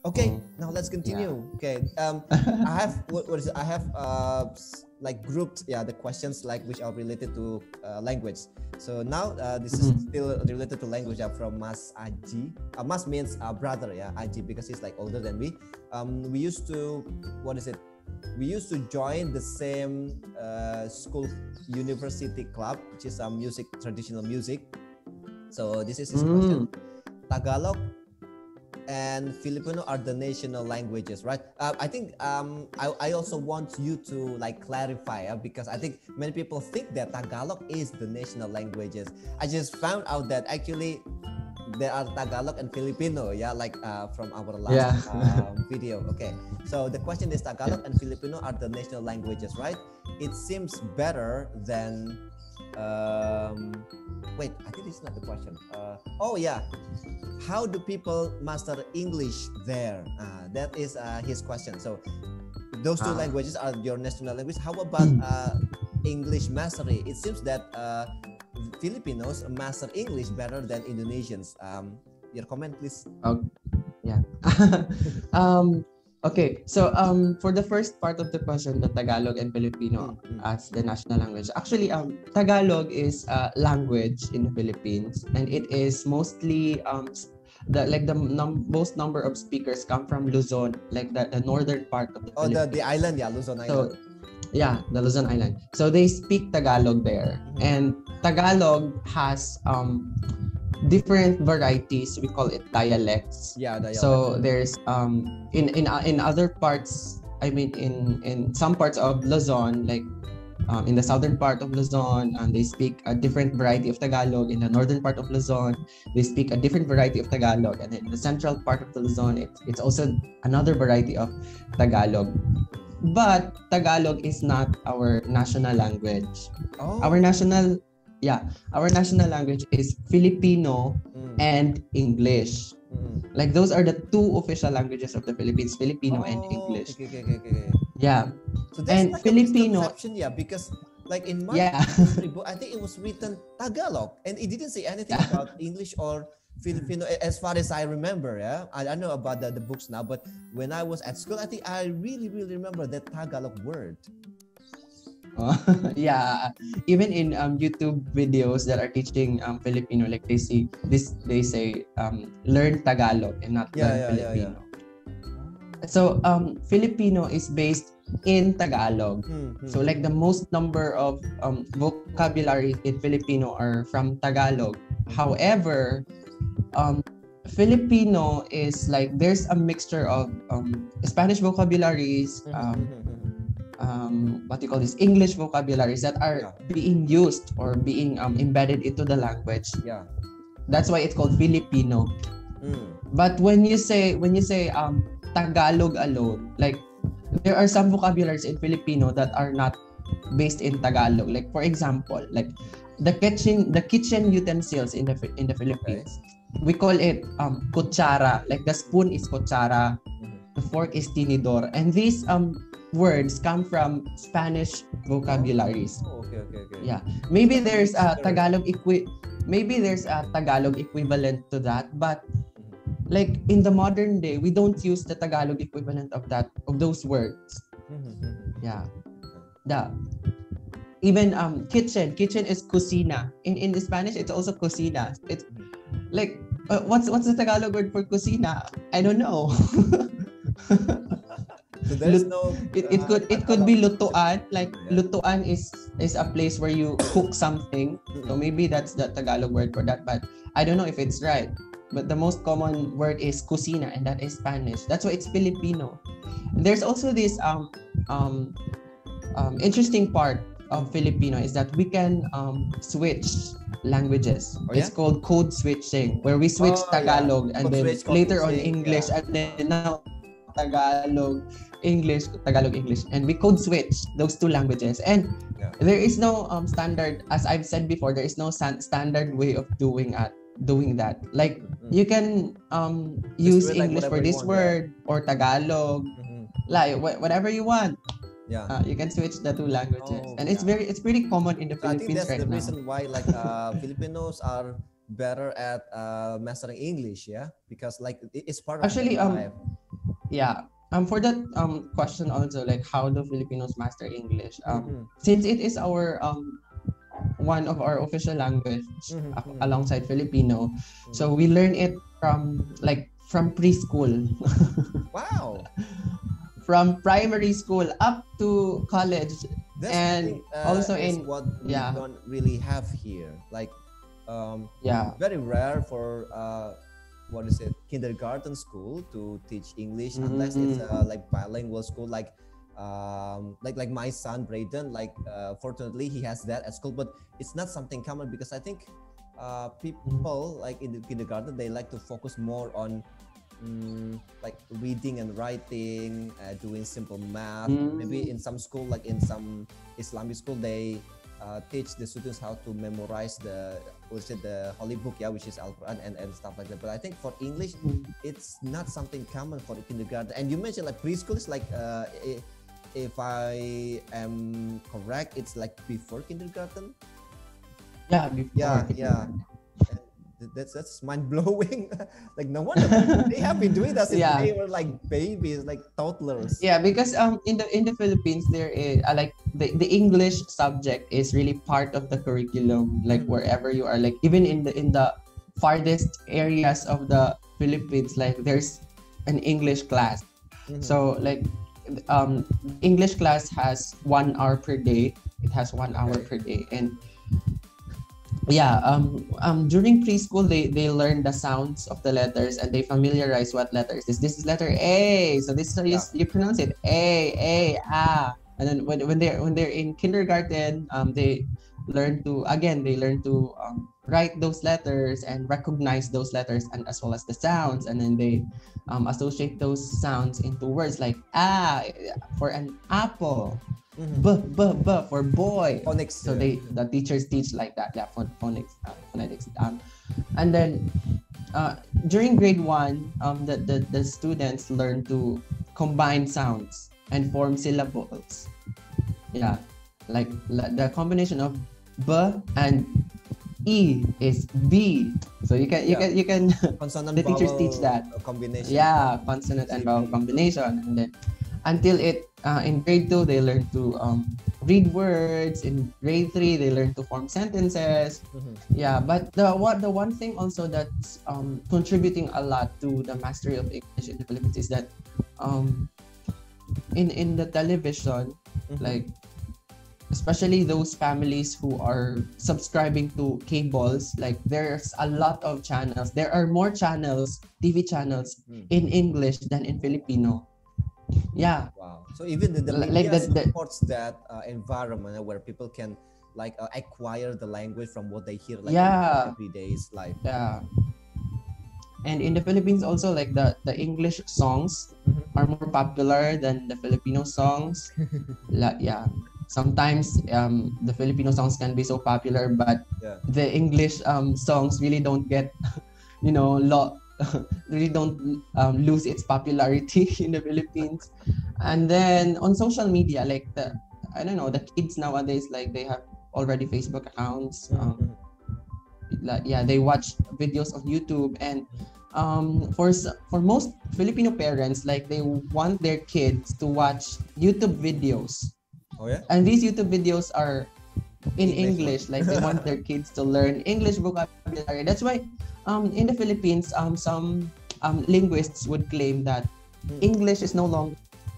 Okay, now let's continue. Yeah. Okay, I have what is it? I have like grouped the questions like which are related to language. So now this is still related to language from Mas Aji. Mas means brother, Aji, because he's like older than me. We used to we used to join the same school university club, which is music, traditional music. So this is his question. Tagalog and Filipino are the national languages, right? I think I also want you to like clarify because I think many people think that Tagalog is the national languages. I just found out that actually there are Tagalog and Filipino, like from our last video. Okay, so the question is Tagalog and Filipino are the national languages, right? It seems better than wait, I think this is not the question. How do people master English there? That is his question. So those two languages are your national language. How about English mastery? It seems that Filipinos master English better than Indonesians. Your comment, please. Okay, so for the first part of the question, the Tagalog and Filipino as the national language. Actually, Tagalog is a language in the Philippines, and it is mostly most number of speakers come from Luzon, like the northern part of the Philippines. The island, Luzon Island. So, the Luzon Island. So they speak Tagalog there, and Tagalog has different varieties. We call it dialects. So there's in other parts, I mean in some parts of Luzon, like in the southern part of Luzon, they speak a different variety of Tagalog. In the northern part of Luzon, they speak a different variety of Tagalog, and in the central part of the Luzon, it's also another variety of Tagalog. But Tagalog is not our national language. Our national language is Filipino and English. Like those are the two official languages of the Philippines, Filipino and English. Okay. Yeah. So that's and like Filipino, a misconception, because like in my history book, I think it was written Tagalog, and it didn't say anything about English or Filipino as far as I remember. I don't know about the books now, but when I was at school, I think I really remember that Tagalog word. Even in YouTube videos that are teaching Filipino, like they say learn Tagalog and not learn Filipino. So Filipino is based in Tagalog. So like the most number of vocabulary in Filipino are from Tagalog. However, Filipino is like there's a mixture of Spanish vocabularies, English vocabularies that are being used or being embedded into the language. That's why it's called Filipino. But when you say Tagalog alone, like there are some vocabularies in Filipino that are not based in Tagalog. Like for example, like the kitchen utensils in the Philippines, we call it kutsara. Like the spoon is kutsara, the fork is tinidor, and these words come from Spanish vocabularies. Okay. Yeah, maybe there's a Tagalog equivalent to that, but like in the modern day, we don't use the Tagalog equivalent of those words. Even kitchen is cocina. In Spanish, it's also cocina. It's like what's the Tagalog word for cocina? I don't know. So there's no. It could be lutuan. Like lutuan is a place where you cook something. So maybe that's the Tagalog word for that. But I don't know if it's right. But the most common word is cocina, and that is Spanish. That's why it's Filipino. There's also this interesting part of Filipino is that we can switch languages. It's called code switching, where we switch Tagalog and then later on English and then now Tagalog English, and we code switch those two languages. And there is no standard, as I've said before, there is no standard way of doing that. Like you can use English for this word or Tagalog, like whatever you want. You can switch the two languages, and it's pretty common in the Philippines right now. I think that's the reason why like Filipinos are better at mastering English, because like it's part of actually life. yeah. For that question also, like how do Filipinos master English? Since it is our one of our official language alongside Filipino, so we learn it from preschool. Wow. From primary school up to college. That's and also in what we don't really have here. Like very rare for kindergarten school to teach English unless it's like bilingual school, like my son Brayden, fortunately he has that at school, but it's not something common because I think people like in the kindergarten, they like to focus more on like reading and writing, doing simple math. Maybe in some school, like in some Islamic school, they teach the students how to memorize the holy book, which is Al-Quran and stuff like that. But I think for English, it's not something common for the kindergarten. And you mentioned like preschool is like, if I am correct, it's like before kindergarten. Yeah, before. Yeah. That's mind blowing. Like no wonder they have been doing that since they were like babies, like toddlers. Yeah, because in the Philippines there is like the English subject is really part of the curriculum. Like wherever you are, like even in the farthest areas of the Philippines, like there's an English class. So like English class has 1 hour per day. It has 1 hour per day, and during preschool they learn the sounds of the letters and they familiarize what letters this is letter A, so this is you pronounce it A and then when they're in kindergarten, they learn to write those letters and recognize those letters and as well as the sounds, and then they associate those sounds into words like for an apple, b for boy. Phonics. So the teachers teach like that, phonics, phonetics. And then during grade 1, the students learn to combine sounds and form syllables. Yeah, like the combination of b and E is B. So you can consonant the teachers teach that combination. Yeah, consonant and vowel combination, and then until in grade 2 they learn to read words. In grade 3 they learn to form sentences. Yeah, but the one thing also that's contributing a lot to the mastery of English in the Philippines is that in the television, like especially those families who are subscribing to cables, like there's a lot of channels. There are more channels, TV channels in English than in Filipino. Yeah. Wow. So even the media supports that environment where people can like acquire the language from what they hear like in everyday's life. Yeah. And in the Philippines also, like the English songs are more popular than the Filipino songs. Sometimes the Filipino songs can be so popular, but the English songs really don't get, really don't lose its popularity in the Philippines. And then on social media, like the kids nowadays, like they have already Facebook accounts. They watch videos on YouTube, and for most Filipino parents, like they want their kids to watch YouTube videos. Oh yeah. And these YouTube videos are in English. Like they want their kids to learn English vocabulary. That's why in the Philippines, some linguists would claim that English is no longer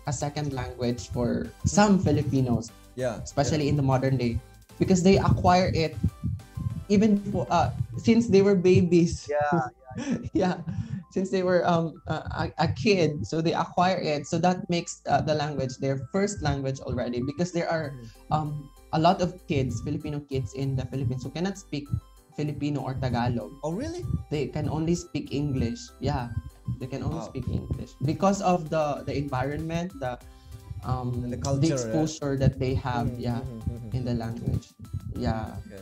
a second language for some Filipinos. Yeah. Especially in the modern day, because they acquire it even since they were babies. Yeah. Since they were a kid, so they acquire it. So that makes the language their first language already, because there are a lot of kids, Filipino kids in the Philippines, who cannot speak Filipino or Tagalog. Oh, really? They can only speak English. Yeah, they can only speak English because of the environment, the culture, the exposure that they have. In the language. Yeah. Okay.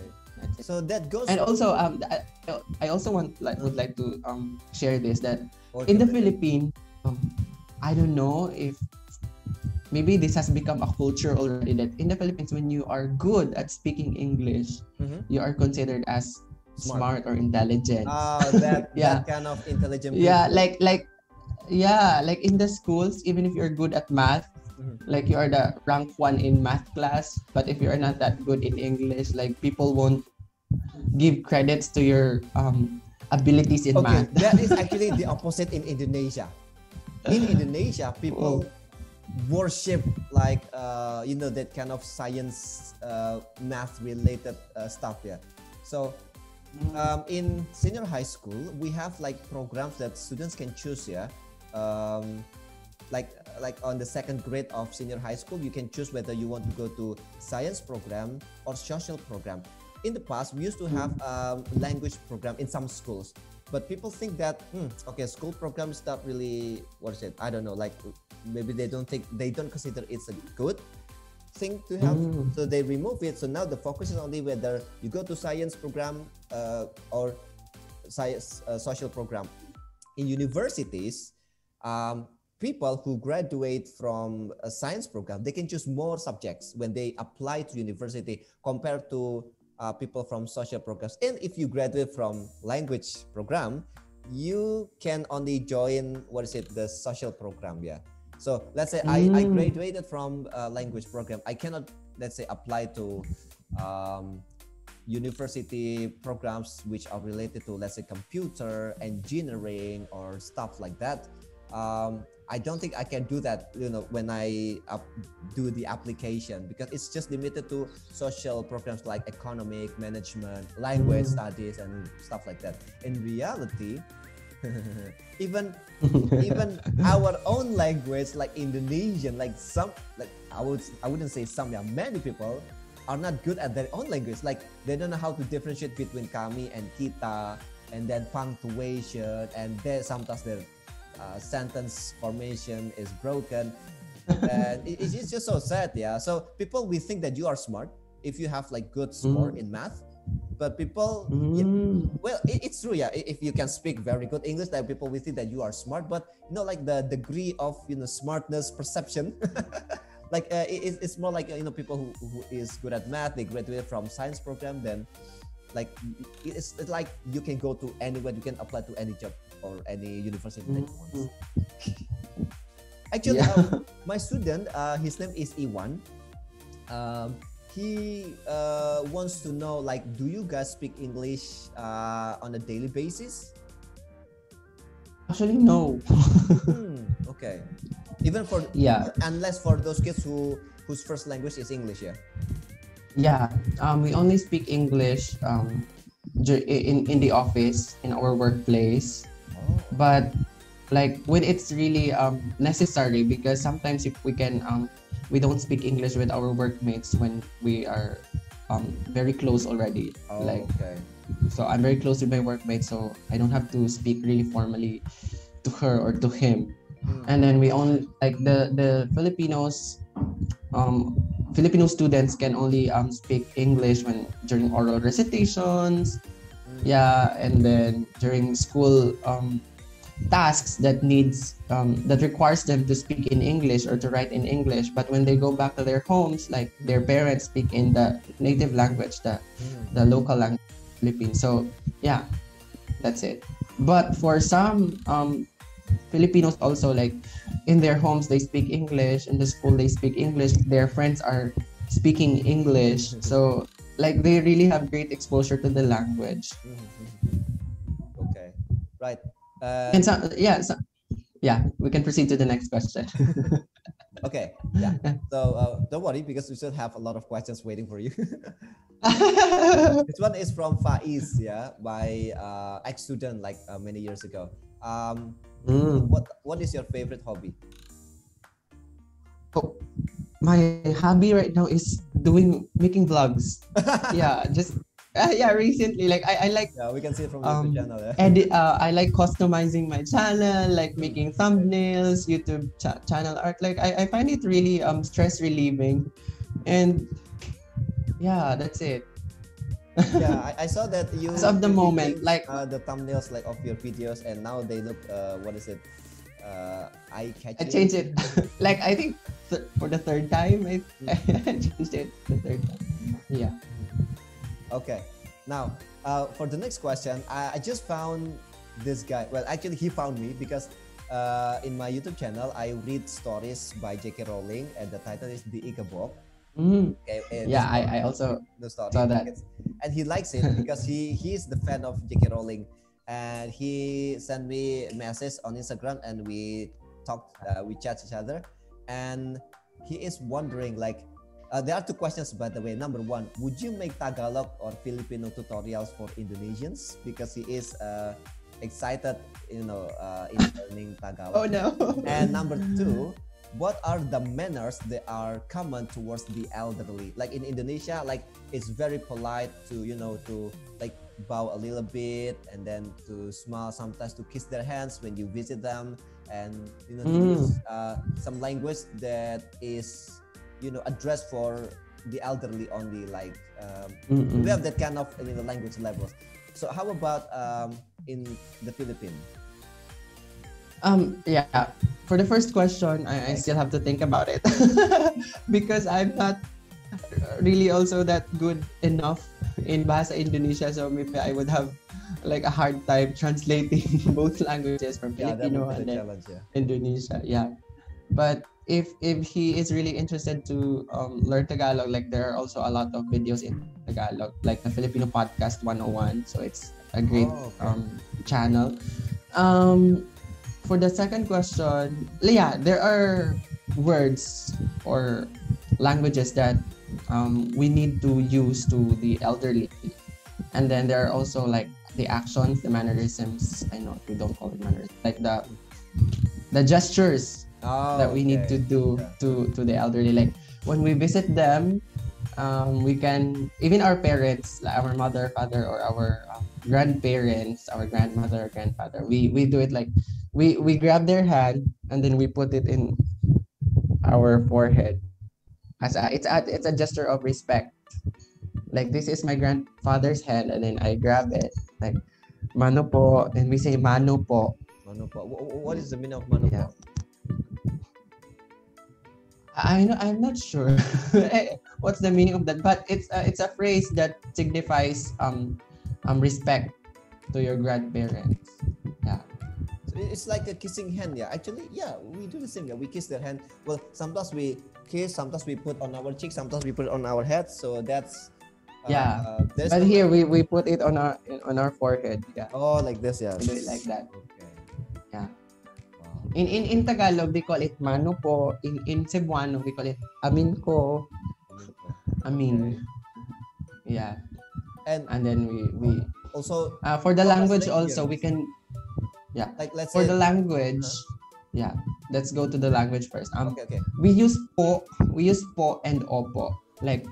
So that goes. And also, I also would like to share this, that in the Philippines, I don't know if maybe this has become a culture already, that in the Philippines, when you are good at speaking English, you are considered as smart or intelligent. That kind of intelligent people. Yeah, like yeah, like in the schools, even if you're good at math, like you are the rank 1 in math class, but if you are not that good in English, like people won't give credits to your abilities in math. That is actually the opposite in Indonesia. In Indonesia, people worship like that kind of science, math related stuff. Yeah. So in senior high school, we have like programs that students can choose. Yeah. Like on the second grade of senior high school, you can choose whether you want to go to science program or social program. In the past, we used to have language program in some schools, but people think that school program is not really, what is it? I don't know. Like maybe they don't consider it's a good thing to have, so they remove it. So now the focus is only whether you go to science program or science social program. In universities, people who graduate from a science program, they can choose more subjects when they apply to university compared to people from social programs. And if you graduate from language program, you can only join the social program. Yeah. So let's say I graduated from a language program. I cannot, let's say, apply to university programs which are related to, let's say, computer engineering or stuff like that. I don't think I can do that, when I do the application, because it's just limited to social programs like economic, management, language studies, and stuff like that. In reality, even our own language, like Indonesian, like I wouldn't say some, yeah, many people are not good at their own language. Like they don't know how to differentiate between kami and kita, and then punctuation, and sometimes their sentence formation is broken, and it's just so sad. Yeah. So people will think that you are smart if you have like good score in math, but people, it's true. Yeah. If you can speak very good English, like people will think that you are smart, but like the degree of smartness perception. Like it's more like people who is good at math, they graduate from science program, then like it's like you can go to anywhere, you can apply to any job or any university that you want. Actually, my student, his name is Iwan. He wants to know, like, do you guys speak English on a daily basis? Actually, no. Okay. Even for unless for those kids whose first language is English, yeah. Yeah, we only speak English in the office, in our workplace. But like when it's really necessary, because sometimes if we don't speak English with our workmates when we are very close already. Okay. So I'm very close with my workmates, so I don't have to speak really formally to her or to him. And then we only, like, the Filipinos, Filipino students can only speak English during oral recitations, and then during school tasks that requires them to speak in English or to write in English. But when they go back to their homes, like, their parents speak in the native language, the local language of the Philippines. So yeah, that's it. But for some Filipinos also, like, in their homes they speak English, in the school they speak English, their friends are speaking English, so like they really have great exposure to the language. Okay, right. And we can proceed to the next question. Okay, yeah. So don't worry, because we still have a lot of questions waiting for you. This one is from Faiz, by ex-student, like many years ago. What is your favorite hobby? Oh, my hobby right now is making vlogs. Recently, like I like. Yeah, we can see it from YouTube channel. Edit. I like customizing my channel, like making thumbnails, YouTube channel art. Like I find it really stress relieving, and that's it. Yeah, I saw that you. As of the moment, like the thumbnails like of your videos, and now they look eye-catching. I changed it. Like I think for the third time, I changed it the third time. Yeah. Okay. Now, for the next question, I just found this guy. Well, actually, he found me because in my YouTube channel, I read stories by J.K. Rowling, and the title is The Ikabok. Okay, yeah, I also saw that. And he likes it because he is the fan of J.K. Rowling, and he sent me a message on Instagram, and we talked, we chat each other, and he is wondering like, there are two questions, by the way. Number one, would you make Tagalog or Filipino tutorials for Indonesians? Because he is excited, in learning Tagalog. Oh no! And number two, what are the manners that are common towards the elderly? Like in Indonesia, like it's very polite to to like bow a little bit, and then to smile, sometimes to kiss their hands when you visit them, and to use some language that is addressed for the elderly only. Like we have that kind of language levels. So how about in the Philippines? Yeah, for the first question, I still have to think about it because I'm not really also that good enough in Bahasa Indonesia, so maybe I would have like a hard time translating both languages from Filipino and then Indonesia. Yeah, but if he is really interested to learn Tagalog, like there are also a lot of videos in Tagalog, like the Filipino Podcast 101, so it's a great channel. For the second question, yeah, there are words or languages that we need to use to the elderly, and then there are also like the actions, the mannerisms. I know we don't call it manners, like the gestures that we need to do to the elderly. Like when we visit them, we can, even our parents, like our mother, father, or our grandparents, our grandmother, grandfather, we do it like we grab their hand and then we put it in our forehead as it's a gesture of respect. Like this is my grandfather's hand, and then I grab it like mano po, and we say mano po. Mano po. What is the meaning of mano po? I'm not sure what's the meaning of that, but it's a phrase that signifies respect to your grandparents. Yeah. So it's like a kissing hand. Yeah. Actually, yeah, we do the same. Yeah, we kiss their hand. Well, sometimes we kiss, sometimes we put on our cheek, sometimes we put it on our head. So that's but here we put it on our forehead. Yeah. Oh, like this. Yeah. We do it like that. Okay. Yeah. In Tagalog, they call it mano po. In Cebuano, we call it amin ko. Amin. Yeah. And then we also for the language also we can like let's for say the language let's go to the language first. Okay. We use po and opo. Like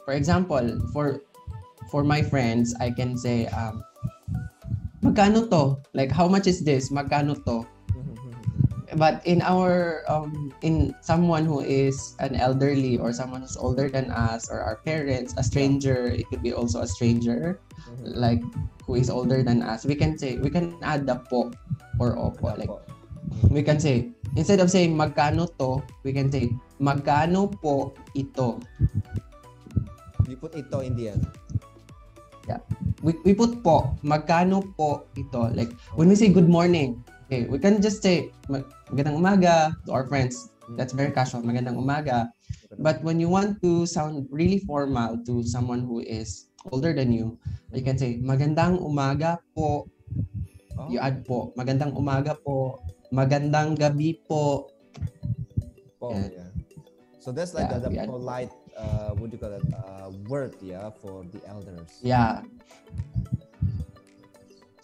for example, for my friends, I can say magkano to? Like, how much is this? Magkano to? But in our in someone who is an elderly or someone who's older than us or our parents, a stranger, it could be also a stranger, like who is older than us, we can add the po or opo. Like we can say, instead of saying magkano to, we can say magkano po ito. You put ito in the end. Yeah. We put po, magkano po ito. Like when we say good morning, okay, we can just say magandang umaga to our friends. That's very casual, magandang umaga. But when you want to sound really formal to someone who is older than you, you can say magandang umaga po. You add po, magandang umaga po, magandang gabi po. Yeah. So that's like the polite what do you call it, word for the elders. Yeah.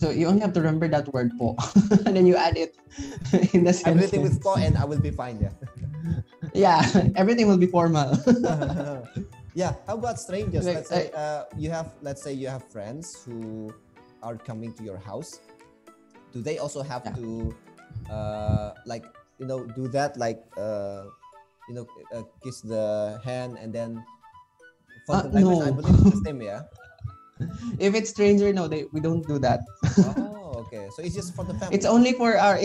So you only have to remember that word po, and then you add it in the sentence. Everything with po and I will be fine. Yeah, everything will be formal. Yeah. How about strangers? Let's say you have friends who are coming to your house. Do they also have to do that, like kiss the hand, and then for the language, I believe it's the same, yeah? If it's stranger, no, we don't do that. Oh, okay. So it's just for the family. It's only for our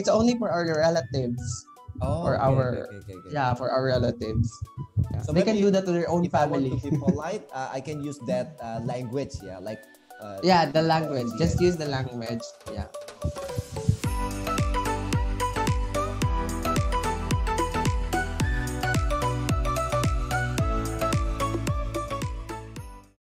relatives. Oh, for okay. For our relatives. Yeah. So they can do that to their own family. If I want to be polite, I can use that language, like the language. Just use the language. Yeah.